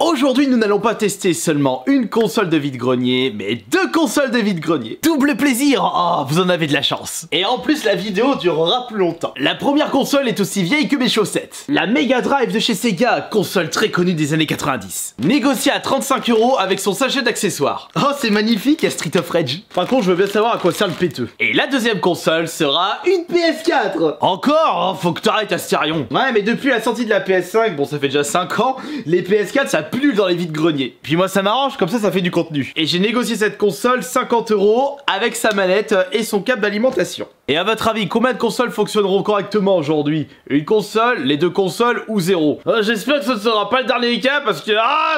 Aujourd'hui, nous n'allons pas tester seulement une console de vide-grenier, mais 2 consoles de vide-grenier. Double plaisir. Oh, vous en avez de la chance. Et en plus, la vidéo durera plus longtemps. La première console est aussi vieille que mes chaussettes. La Mega Drive de chez Sega, console très connue des années 90. Négociée à 35 € avec son sachet d'accessoires. Oh, c'est magnifique, il y a Street of Rage. Par contre, je veux bien savoir à quoi sert le péteux. Et la deuxième console sera une PS4. Encore, oh, faut que t'arrêtes Astérion. Ouais, mais depuis la sortie de la PS5, bon, ça fait déjà 5 ans, les PS4, ça pullule dans les vides-greniers. Puis moi, ça m'arrange, comme ça fait du contenu. Et j'ai négocié cette console 50 € avec sa manette et son câble d'alimentation. Et à votre avis, combien de consoles fonctionneront correctement aujourd'hui? Une console, les 2 consoles ou 0? J'espère que ce ne sera pas le dernier cas parce que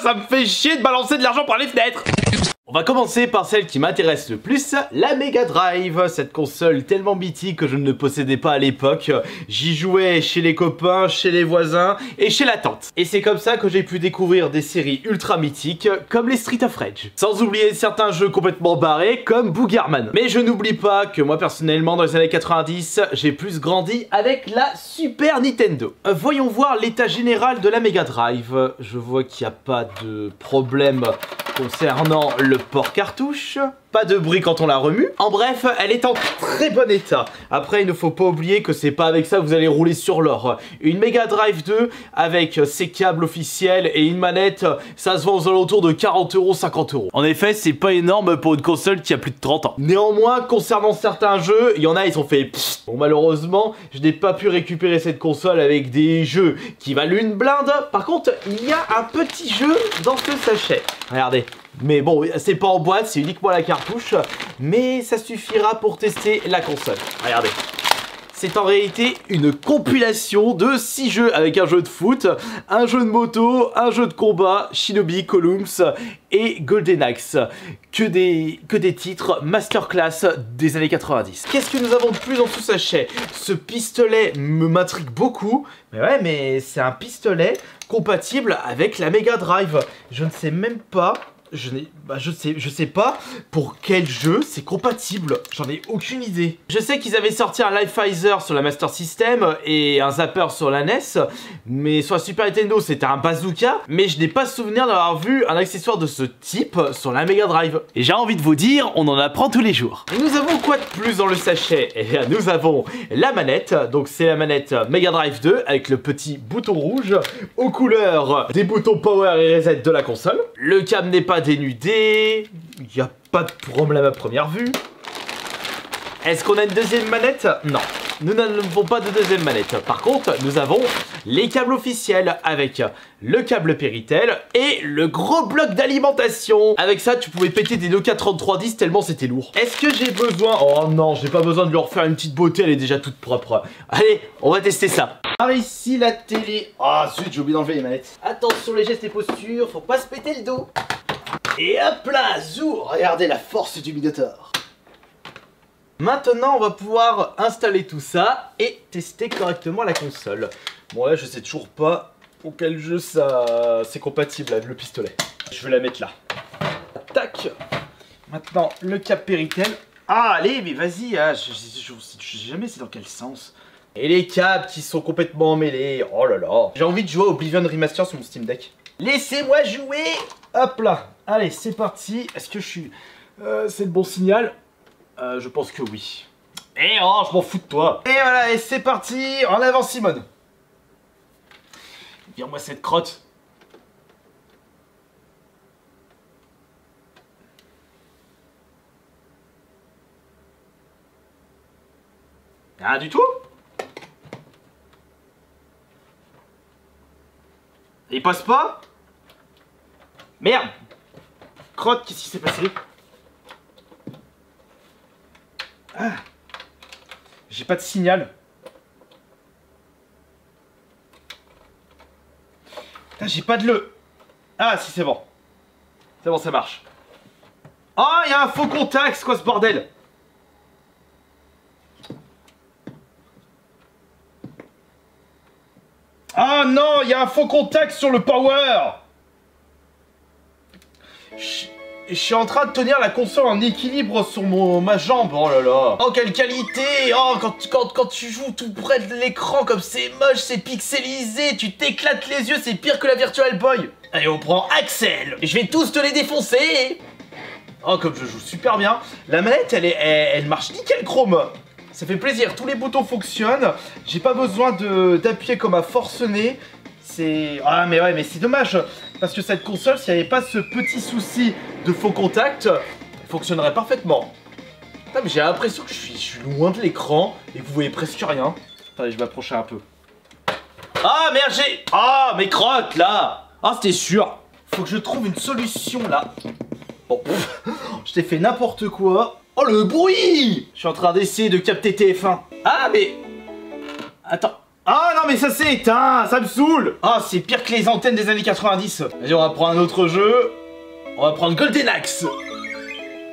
ça me fait chier de balancer de l'argent par les fenêtres. On va commencer par celle qui m'intéresse le plus, la Mega Drive. Cette console tellement mythique que je ne possédais pas à l'époque. J'y jouais chez les copains, chez les voisins et chez la tante. Et c'est comme ça que j'ai pu découvrir des séries ultra mythiques comme les Street of Rage. Sans oublier certains jeux complètement barrés comme Boogerman. Mais je n'oublie pas que moi personnellement dans les années 90, j'ai plus grandi avec la Super Nintendo. Voyons voir l'état général de la Mega Drive. Je vois qu'il n'y a pas de problème concernant le port cartouche, pas de bruit quand on la remue. En bref, elle est en très bon état. Après, il ne faut pas oublier que c'est pas avec ça que vous allez rouler sur l'or. Une Mega Drive 2 avec ses câbles officiels et une manette, ça se vend aux alentours de 40 €, 50 €. En effet, c'est pas énorme pour une console qui a plus de 30 ans. Néanmoins, concernant certains jeux, il y en a, ils ont fait pfft. Bon, malheureusement, je n'ai pas pu récupérer cette console avec des jeux qui valent une blinde. Par contre, il y a un petit jeu dans ce sachet. Regardez. Mais bon, c'est pas en boîte, c'est uniquement la cartouche. Mais ça suffira pour tester la console. Regardez. C'est en réalité une compilation de 6 jeux avec un jeu de foot, un jeu de moto, un jeu de combat, Shinobi, Columns et Golden Axe. Que des titres masterclass des années 90. Qu'est-ce que nous avons de plus dans tout sachet? Ce pistolet m'intrigue beaucoup. Mais ouais, mais c'est un pistolet compatible avec la Mega Drive. Je ne sais même pas... Je sais pas pour quel jeu c'est compatible, j'en ai aucune idée. Je sais qu'ils avaient sorti un Life Phaser sur la Master System et un Zapper sur la NES, mais sur la Super Nintendo c'était un bazooka, mais je n'ai pas souvenir d'avoir vu un accessoire de ce type sur la Mega Drive. Et j'ai envie de vous dire, on en apprend tous les jours. Et nous avons quoi de plus dans le sachet? Et bien nous avons la manette, donc c'est la manette Mega Drive 2 avec le petit bouton rouge aux couleurs des boutons Power et Reset de la console. Le câble n'est pas dénudé, il n'y a pas de problème à première vue. Est-ce qu'on a une deuxième manette? Non, nous n'avons pas de deuxième manette. Par contre, nous avons les câbles officiels avec le câble Péritel et le gros bloc d'alimentation. Avec ça, tu pouvais péter des Nokia 3310 tellement c'était lourd. Est-ce que j'ai besoin... Oh non, j'ai pas besoin de lui refaire une petite beauté, elle est déjà toute propre. Allez, on va tester ça. Par ici, la télé... Ah zut, j'ai oublié d'enlever les manettes. Attention les gestes et postures, faut pas se péter le dos. Et hop là, zou, regardez la force du Minotaur. Maintenant, on va pouvoir installer tout ça et tester correctement la console. Bon là, je sais toujours pas pour quel jeu ça c'est compatible avec le pistolet. Je vais la mettre là. Tac. Maintenant, le câble Péritel. Ah, allez, mais vas-y, je sais jamais c'est dans quel sens. Et les câbles qui sont complètement emmêlés. Oh là là. J'ai envie de jouer à Oblivion Remaster sur mon Steam Deck. Laissez-moi jouer. Hop là. Allez, c'est parti. Est-ce que je suis... c'est le bon signal? Je pense que oui. Et oh, je m'en fous de toi. Et voilà, et c'est parti. En avant, Simone. Vire-moi cette crotte. Rien du tout. Il passe pas? Merde. Crotte, qu'est-ce qui s'est passé? Ah. J'ai pas de signal. Ah, j'ai pas de le... Ah si, c'est bon. C'est bon, ça marche. Oh, il y a un faux contact, c'est quoi ce bordel? Ah non, il y a un faux contact sur le power. je suis en train de tenir la console en équilibre sur ma jambe. Oh là là. Oh, quelle qualité. Oh, quand tu joues tout près de l'écran, comme c'est moche, c'est pixelisé, tu t'éclates les yeux, c'est pire que la Virtual Boy. Allez, on prend Axel. Je vais tous te les défoncer. Oh, comme je joue super bien. La manette, elle marche nickel chrome. Ça fait plaisir, tous les boutons fonctionnent. J'ai pas besoin d'appuyer comme un forcené. C'est... Ah mais ouais, mais c'est dommage. Parce que cette console, s'il n'y avait pas ce petit souci de faux contact, elle fonctionnerait parfaitement. Putain, mais j'ai l'impression que je suis loin de l'écran et que vous voyez presque rien. Attendez, je vais m'approcher un peu. Ah merde, j'ai... Ah, mes crottes, là. Ah, c'était sûr. Faut que je trouve une solution, là. Bon, je t'ai fait n'importe quoi. Oh, le bruit! Je suis en train d'essayer de capter TF1. Ah, mais... Attends. Ah non, mais ça s'est éteint, ça me saoule. Ah, c'est pire que les antennes des années 90. Vas-y, on va prendre un autre jeu. On va prendre Golden Axe.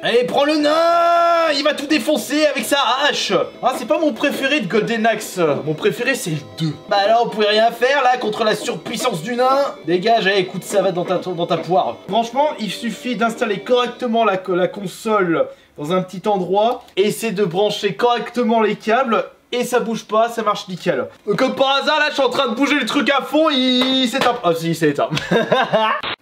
Allez, prends le nain. Il va tout défoncer avec sa hache. Ah, c'est pas mon préféré de Golden Axe. Mon préféré, c'est le 2. Bah là, on pouvait rien faire, là, contre la surpuissance du nain. Dégage, allez, écoute, ça va dans ta poire. Franchement, il suffit d'installer correctement la console dans un petit endroit. Essayer de brancher correctement les câbles. Et ça bouge pas, ça marche nickel. Comme par hasard, là, je suis en train de bouger le truc à fond, il s'éteint. Ah si, il s'est éteint.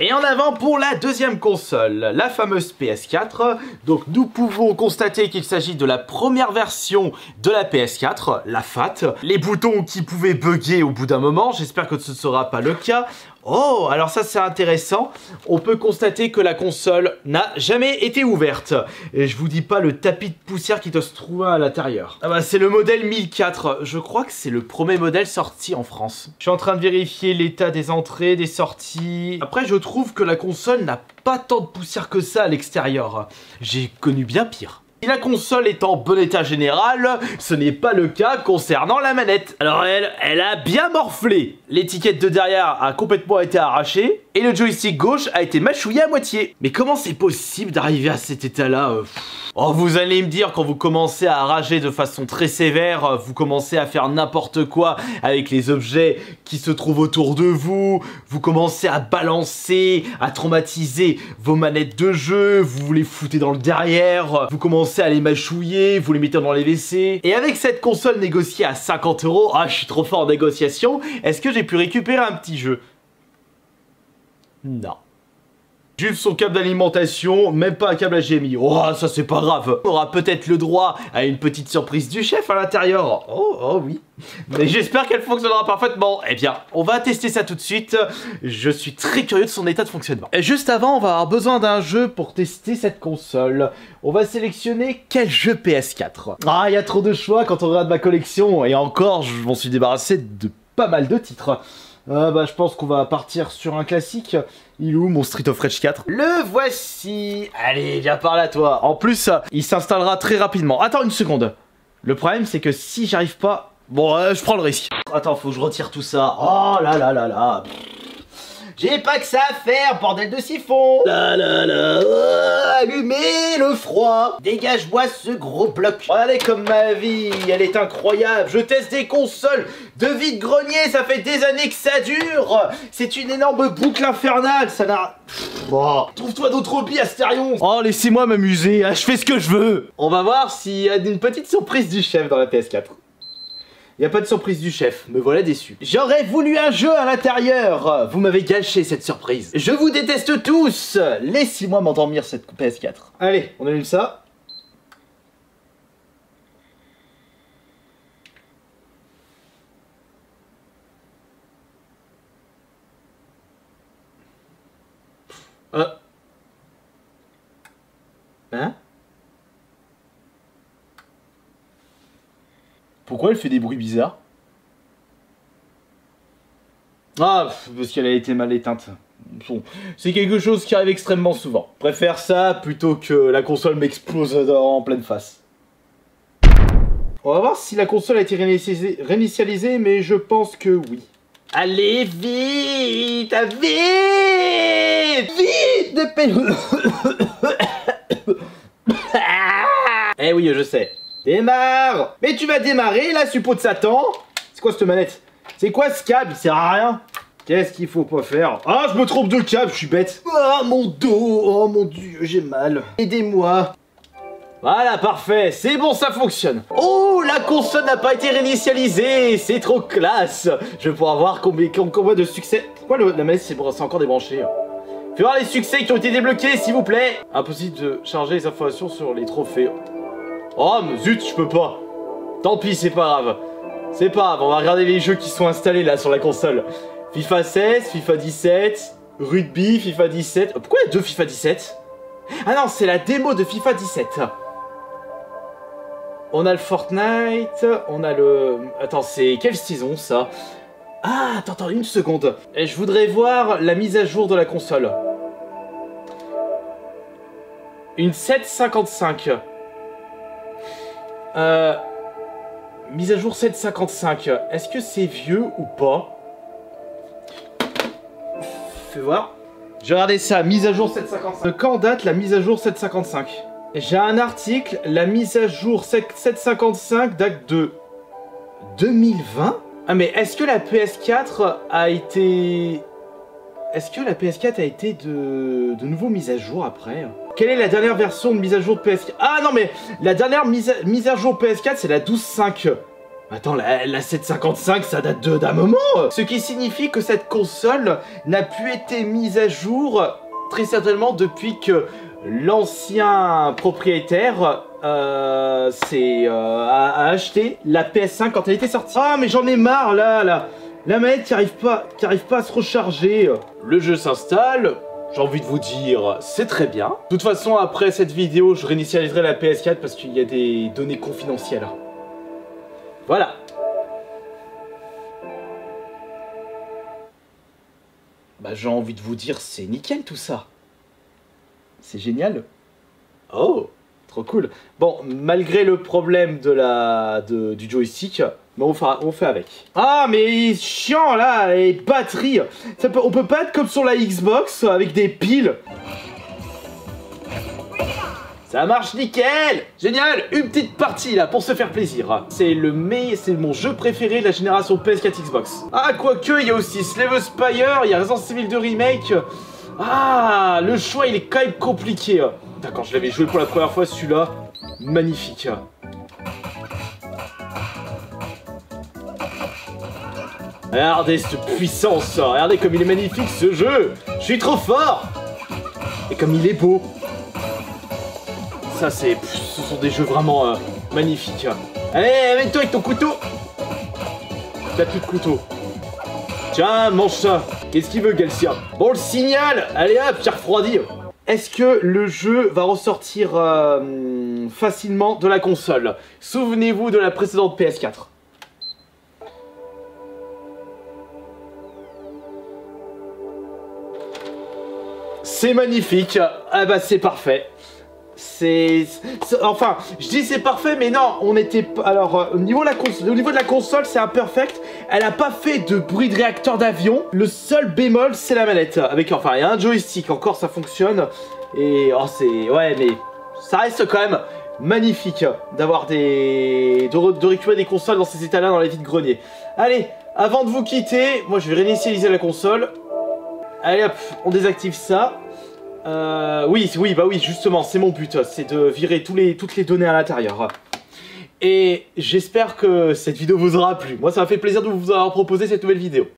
Et en avant pour la deuxième console, la fameuse PS4. Donc nous pouvons constater qu'il s'agit de la première version de la PS4, la FAT. Les boutons qui pouvaient bugger au bout d'un moment, j'espère que ce ne sera pas le cas. Oh, alors ça c'est intéressant, on peut constater que la console n'a jamais été ouverte. Et je vous dis pas le tapis de poussière qui doit se trouver à l'intérieur. Ah bah c'est le modèle 1004, je crois que c'est le premier modèle sorti en France. Je suis en train de vérifier l'état des entrées, des sorties. Après je trouve que la console n'a pas tant de poussière que ça à l'extérieur. J'ai connu bien pire. Si la console est en bon état général, ce n'est pas le cas concernant la manette. Alors elle a bien morflé. L'étiquette de derrière a complètement été arrachée et le joystick gauche a été mâchouillé à moitié. Mais comment c'est possible d'arriver à cet état-là Oh, vous allez me dire, quand vous commencez à rager de façon très sévère, vous commencez à faire n'importe quoi avec les objets qui se trouvent autour de vous, vous commencez à balancer, à traumatiser vos manettes de jeu, vous les foutez dans le derrière, vous commencez à les mâchouiller, vous les mettez dans les WC. Et avec cette console négociée à 50 €, ah, je suis trop fort en négociation, est-ce que j'ai pu récupérer un petit jeu? Non. Juste son câble d'alimentation, même pas un câble HDMI. Oh, ça c'est pas grave. On aura peut-être le droit à une petite surprise du chef à l'intérieur. Oh oui. Mais j'espère qu'elle fonctionnera parfaitement. Eh bien, on va tester ça tout de suite. Je suis très curieux de son état de fonctionnement. Et juste avant, on va avoir besoin d'un jeu pour tester cette console. On va sélectionner quel jeu PS4. Ah, il y a trop de choix quand on regarde ma collection. Et encore, je m'en suis débarrassé de pas mal de titres. Bah, je pense qu'on va partir sur un classique. Il est où mon Street of Rage 4? Le voici. Allez, viens par là toi. En plus, il s'installera très rapidement. Attends une seconde. Le problème, c'est que si j'arrive pas... Bon, je prends le risque. Attends, faut que je retire tout ça. Oh là là là là. J'ai pas que ça à faire, bordel de siphon. Là là là. Allumez le froid. Dégage-moi ce gros bloc. Regardez comme ma vie, elle est incroyable. Je teste des consoles de vide-grenier, ça fait des années que ça dure. C'est une énorme boucle infernale, ça n'a... Oh. Trouve-toi d'autres hobbies, Astérion. Oh, laissez-moi m'amuser, je fais ce que je veux. On va voir s'il y a une petite surprise du chef dans la PS4. Il n'y a pas de surprise du chef, me voilà déçu. J'aurais voulu un jeu à l'intérieur. Vous m'avez gâché cette surprise. Je vous déteste tous. Laissez-moi m'endormir cette PS4. Allez, on allume ça. Hein? Pourquoi elle fait des bruits bizarres? Ah, parce qu'elle a été mal éteinte. Bon, c'est quelque chose qui arrive extrêmement souvent. Je préfère ça plutôt que la console m'explose en pleine face. On va voir si la console a été réinitialisée, mais je pense que oui. Allez, vite! Vite! Vite! Dépêche-vous! Eh oui, je sais. Démarre! Mais tu vas démarrer, là, suppôt de Satan! C'est quoi cette manette? C'est quoi ce câble? Il sert à rien. Qu'est-ce qu'il faut pas faire? Ah, je me trompe de câble, je suis bête. Ah, mon dos, oh mon dieu, j'ai mal. Aidez-moi. Voilà, parfait, c'est bon, ça fonctionne. Oh, la console n'a pas été réinitialisée, c'est trop classe. Je vais pouvoir voir combien de succès. Pourquoi la manette c'est encore débranché? Fais voir les succès qui ont été débloqués, s'il vous plaît. Impossible de charger les informations sur les trophées. Oh, mais zut, je peux pas. Tant pis, c'est pas grave. C'est pas grave, on va regarder les jeux qui sont installés là sur la console. FIFA 16, FIFA 17, Rugby, FIFA 17. Pourquoi il y a deux FIFA 17? Ah non, c'est la démo de FIFA 17. On a le Fortnite, on a le... Attends, c'est quelle saison ça? Ah, attends, une seconde. Et je voudrais voir la mise à jour de la console. Une 755. Mise à jour 755. Est-ce que c'est vieux ou pas? Fais voir. J'ai regardé ça, mise à jour 755. Quand date la mise à jour 755? J'ai un article, la mise à jour 755 date de 2020. Ah mais est-ce que la PS4 a été... Est-ce que la PS4 a été de nouveau mise à jour après? Quelle est la dernière version de mise à jour de PS4? Ah non mais la dernière mise à jour PS4 c'est la 12.5. Attends, la 755 ça date d'un moment. Ce qui signifie que cette console n'a plus été mise à jour très certainement depuis que l'ancien propriétaire a acheté la PS5 quand elle était sortie. Ah mais j'en ai marre là. La manette qui arrive pas à se recharger. Le jeu s'installe. J'ai envie de vous dire, c'est très bien. De toute façon, après cette vidéo, je réinitialiserai la PS4 parce qu'il y a des données confidentielles. Voilà. Bah j'ai envie de vous dire, c'est nickel tout ça. C'est génial. Oh, trop cool. Bon, malgré le problème du joystick, mais on fait avec. Ah, mais chiant là, les batteries. On peut pas être comme sur la Xbox avec des piles. Ça marche nickel. Génial. Une petite partie là pour se faire plaisir. C'est mon jeu préféré de la génération PS4 Xbox. Ah, quoique, il y a aussi Slay the Spire, il y a Resident Evil 2 Remake. Ah, le choix il est quand même compliqué. D'accord, je l'avais joué pour la première fois celui-là. Magnifique. Regardez cette puissance. Regardez comme il est magnifique ce jeu. Je suis trop fort. Et comme il est beau. Ça ce sont des jeux vraiment magnifiques. Allez, amène-toi avec ton couteau. T'as plus de couteau. Tiens, mange ça. Qu'est-ce qu'il veut, Galcia? Bon, le signal. Allez hop, j'ai refroidi. Est-ce que le jeu va ressortir facilement de la console? Souvenez-vous de la précédente PS4. C'est magnifique. Ah bah c'est parfait. Enfin, je dis c'est parfait, mais non, on était... Alors, au niveau de la console, c'est imperfect. Elle a pas fait de bruit de réacteur d'avion. Le seul bémol, c'est la manette. Enfin, il y a un joystick, encore ça fonctionne. Et, oh, c'est... Ouais, mais ça reste quand même magnifique d'avoir de récupérer des consoles dans ces états-là, dans les vides-greniers. Allez, avant de vous quitter, moi je vais réinitialiser la console. Allez hop, on désactive ça. Oui, bah oui, justement, c'est mon but, c'est de virer toutes les données à l'intérieur. Et j'espère que cette vidéo vous aura plu. Moi, ça m'a fait plaisir de vous avoir proposé cette nouvelle vidéo.